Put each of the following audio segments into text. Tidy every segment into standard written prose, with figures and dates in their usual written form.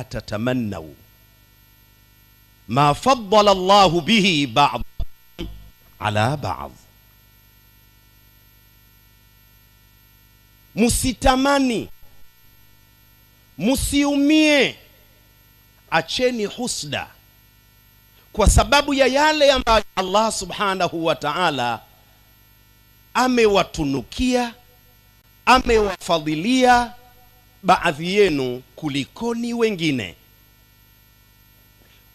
tatamannau ma faddala Allahu bihi ba'dakum ala ba'd. Musitamani, musiumie, acheni husda kwa sababu ya yale ambayo Allah subhanahu wa ta'ala amewatunukia, amewafadhilia baadhi yenu kulikoni wengine.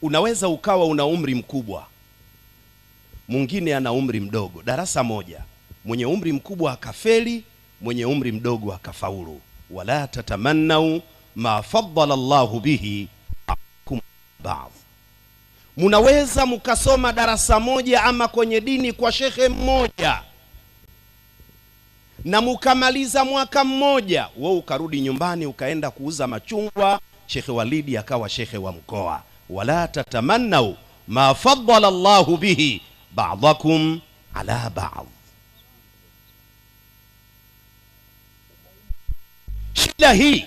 Unaweza ukawa una umri mkubwa, mwingine ana umri mdogo, darasa moja, mwenye umri mkubwa akafeli, mwenye umri mdogo akafaulu. Wala tatamannau ma faddala Allahu bihi ba'd. Munaweza mukasoma darasa moja ama kwenye dini kwa shekhe mmoja na mukamaliza mwaka mmoja, wewe ukarudi nyumbani ukaenda kuuza machungwa, Shekhe Walidi akawa shekhe wa mkoa. Wala tatamannau ma faddala Allahu bihi ba'dakum ala ba'd. Shida hii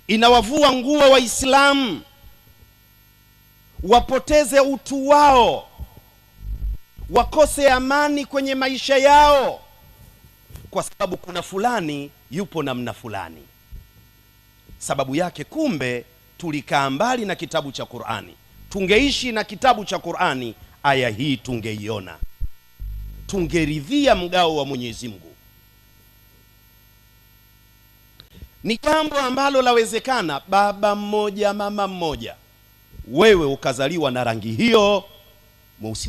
inawavua nguo Waislamu, wapoteze utu wao, wakose amani kwenye maisha yao, kwa sababu kuna fulani yupo namna fulani. Sababu yake kumbe tulikaa mbali na kitabu cha Qur'ani. Tungeishi na kitabu cha Qur'ani, aya hii tungeiona, tungeridhia mgao wa Mwenyezi Mungu. Ni jambo ambalo lawezekana, baba mmoja mama mmoja, wewe ukazaliwa na rangi hiyo, mweusi mweusi